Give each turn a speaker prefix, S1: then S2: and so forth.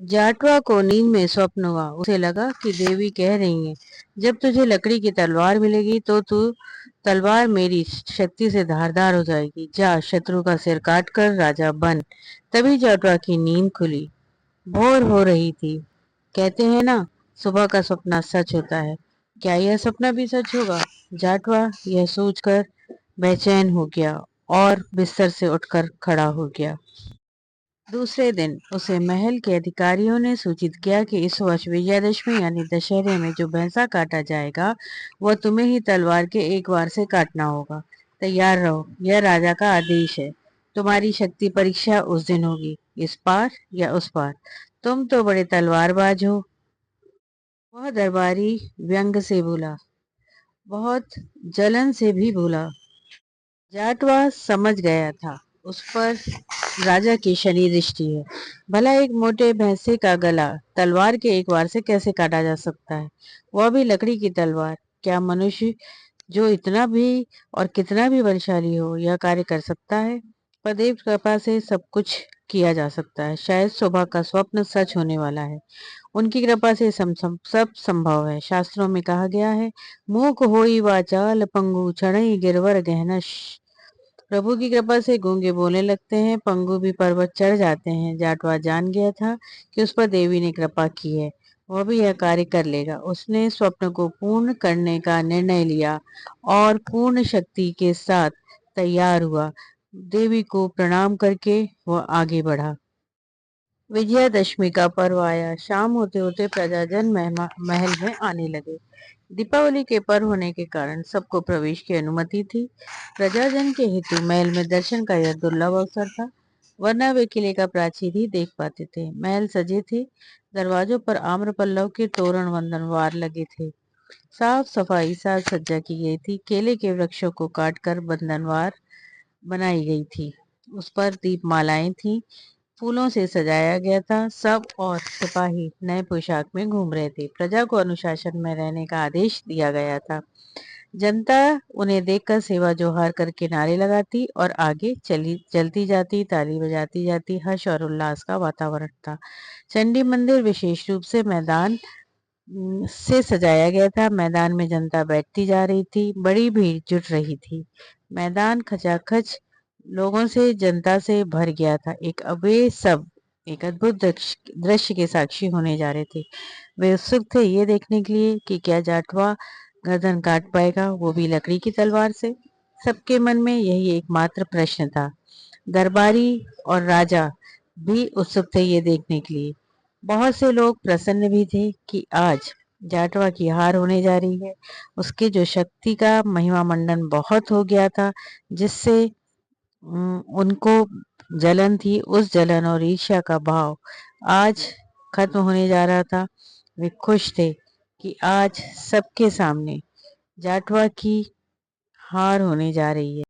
S1: जाटवा को नींद में स्वप्न हुआ। उसे लगा कि देवी कह रही है, जब तुझे लकड़ी की तलवार मिलेगी तो तू तलवार मेरी शक्ति से धारदार हो जाएगी। जा, शत्रु का सिर काट कर राजा बन। तभी जाटवा की नींद खुली। भोर हो रही थी। कहते हैं ना, सुबह का सपना सच होता है। क्या यह सपना भी सच होगा? जाटवा यह सोचकर बेचैन हो गया और बिस्तर से उठकर खड़ा हो गया। दूसरे दिन उसे महल के अधिकारियों ने सूचित किया कि इस वर्ष विजयादशमी यानी दशहरे में जो भैंसा काटा जाएगा वह तुम्हें ही तलवार के एक वार से काटना होगा। तैयार रहो, यह राजा का आदेश है। तुम्हारी शक्ति परीक्षा उस दिन होगी, इस पार या उस पार। तुम तो बड़े तलवारबाज हो। वह दरबारी व्यंग से बोला, बहुत जलन से भी बोला। जाटवा समझ गया था उस पर राजा की शनि दृष्टि है। भला एक मोटे भैंसे का गला तलवार के एक वार से कैसे काटा जा सकता है, वह भी लकड़ी की तलवार। क्या मनुष्य जो इतना भी और कितना भी बलशाली हो यह कार्य कर सकता है? पर देव कृपा से सब कुछ किया जा सकता है। शायद शोभा का स्वप्न सच होने वाला है। उनकी कृपा से सब संभव है। शास्त्रों में कहा गया है, मूक होई वाचाल पंगु क्षणई गिरवर गहनश। प्रभु की कृपा से गूंगे बोलने लगते हैं, पंगु भी पर्वत चढ़ जाते हैं। जाटवा जान गया था कि उस पर देवी ने कृपा की है, वह भी यह कार्य कर लेगा। उसने स्वप्न को पूर्ण करने का निर्णय लिया और पूर्ण शक्ति के साथ तैयार हुआ। देवी को प्रणाम करके वह आगे बढ़ा। विजयादशमी का पर्व आया। शाम होते होते प्रजाजन महल में आने लगे। दीपावली के पर्व होने के कारण सबको प्रवेश की अनुमति थी। प्रजाजन के हेतु महल में दर्शन का यह दुर्लभ अवसर था, वरना वे किले का प्राचीर ही देख पाते थे। महल सजे थे, दरवाजों पर आम्र पल्लव के तोरण बंधनवार लगे थे। साफ सफाई साज सज्जा की गई थी। केले के वृक्षों को काटकर बंधनवार बनाई गई थी। उस पर दीपमालाएं थी, फूलों से सजाया गया था। सब और सिपाही नए पोशाक में घूम रहे थे। प्रजा को अनुशासन में रहने का आदेश दिया गया था। जनता उन्हें देखकर सेवा जोहार करके नारे लगाती और आगे चलती जाती, ताली बजाती जाती। हर्ष और उल्लास का वातावरण था। चंडी मंदिर विशेष रूप से मैदान से सजाया गया था। मैदान में जनता बैठती जा रही थी, बड़ी भीड़ जुट रही थी। मैदान खचाखच लोगों से, जनता से भर गया था। वे सब एक अद्भुत दृश्य के साक्षी होने जा रहे थे। वे उत्सुक थे ये देखने के लिए कि क्या जाटवा गर्दन काट पाएगा, वो भी लकड़ी की तलवार से। सबके मन में यही एकमात्र प्रश्न था। दरबारी और राजा भी उत्सुक थे ये देखने के लिए। बहुत से लोग प्रसन्न भी थे कि आज जाटवा की हार होने जा रही है। उसके जो शक्ति का महिमा मंडन बहुत हो गया था, जिससे उनको जलन थी, उस जलन और ईर्ष्या का भाव आज खत्म होने जा रहा था। वे खुश थे कि आज सबके सामने जाटवा की हार होने जा रही है।